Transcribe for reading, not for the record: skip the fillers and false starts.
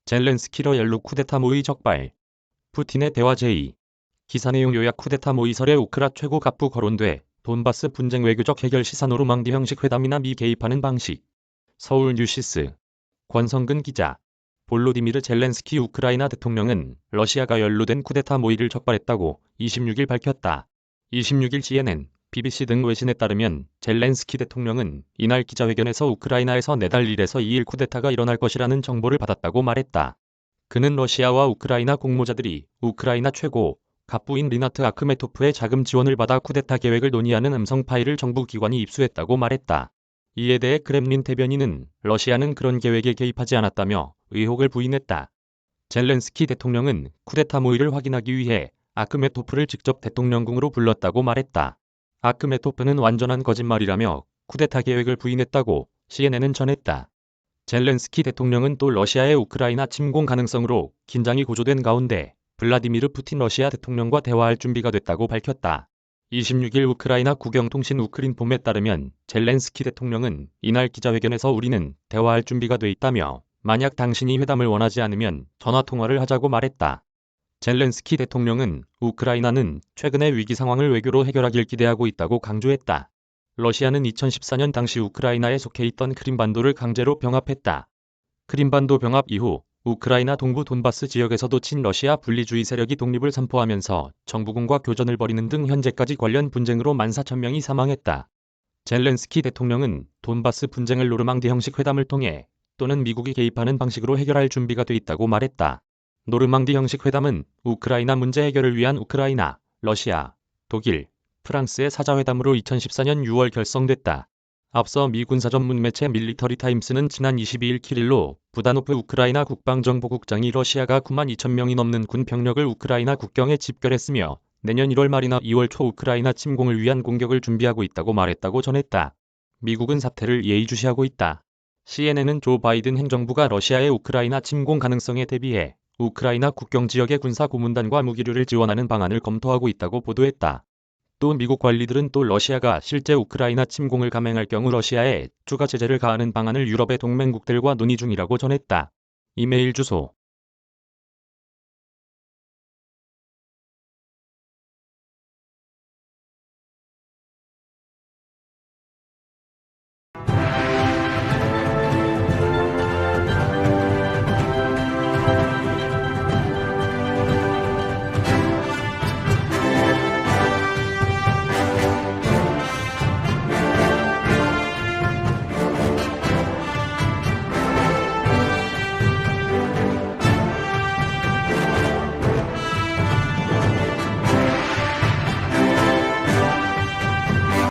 젤렌스키 러열로 쿠데타 모의 적발. 푸틴의 대화 제의. 기사 내용 요약. 쿠데타 모의설에 우크라 최고 갑부 거론돼 돈바스 분쟁 외교적 해결 시사. 노르망디 형식 회담이나 미 개입하는 방식. 서울 뉴시스. 권성근 기자. 볼로디미르 젤렌스키 우크라이나 대통령은 러시아가 연루된 쿠데타 모의를 적발했다고 26일 밝혔다. 26일 CNN, BBC 등 외신에 따르면 젤렌스키 대통령은 이날 기자회견에서 우크라이나에서 내달 1에서 2일 쿠데타가 일어날 것이라는 정보를 받았다고 말했다. 그는 러시아와 우크라이나 공모자들이 우크라이나 최고 갑부인 리나트 아크메토프의 자금 지원을 받아 쿠데타 계획을 논의하는 음성 파일을 정부 기관이 입수했다고 말했다. 이에 대해 크렘린 대변인은 러시아는 그런 계획에 개입하지 않았다며 의혹을 부인했다. 젤렌스키 대통령은 쿠데타 모의를 확인하기 위해 아크메토프를 직접 대통령궁으로 불렀다고 말했다. 아크메토프는 완전한 거짓말이라며 쿠데타 계획을 부인했다고 CNN은 전했다. 젤렌스키 대통령은 또 러시아의 우크라이나 침공 가능성으로 긴장이 고조된 가운데 블라디미르 푸틴 러시아 대통령과 대화할 준비가 됐다고 밝혔다. 26일 우크라이나 국영통신 우크린폼에 따르면 젤렌스키 대통령은 이날 기자회견에서 우리는 대화할 준비가 돼 있다며 만약 당신이 회담을 원하지 않으면 전화통화를 하자고 말했다. 젤렌스키 대통령은 우크라이나는 최근의 위기 상황을 외교로 해결하길 기대하고 있다고 강조했다. 러시아는 2014년 당시 우크라이나에 속해 있던 크림반도를 강제로 병합했다. 크림반도 병합 이후 우크라이나 동부 돈바스 지역에서도 친러시아 분리주의 세력이 독립을 선포하면서 정부군과 교전을 벌이는 등 현재까지 관련 분쟁으로 14,000명이 사망했다. 젤렌스키 대통령은 돈바스 분쟁을 노르망디 형식 회담을 통해 또는 미국이 개입하는 방식으로 해결할 준비가 돼 있다고 말했다. 노르망디 형식 회담은 우크라이나 문제 해결을 위한 우크라이나, 러시아, 독일, 프랑스의 사자회담으로 2014년 6월 결성됐다. 앞서 미 군사 전문 매체 밀리터리 타임스는 지난 22일 키릴로 부다노프 우크라이나 국방정보국장이 러시아가 92,000명이 넘는 군 병력을 우크라이나 국경에 집결했으며 내년 1월 말이나 2월 초 우크라이나 침공을 위한 공격을 준비하고 있다고 말했다고 전했다. 미국은 사태를 예의주시하고 있다. CNN은 조 바이든 행정부가 러시아의 우크라이나 침공 가능성에 대비해 우크라이나 국경 지역의 군사 고문단과 무기류를 지원하는 방안을 검토하고 있다고 보도했다. 또 미국 관리들은 또 러시아가 실제 우크라이나 침공을 감행할 경우 러시아에 추가 제재를 가하는 방안을 유럽의 동맹국들과 논의 중이라고 전했다. 이메일 주소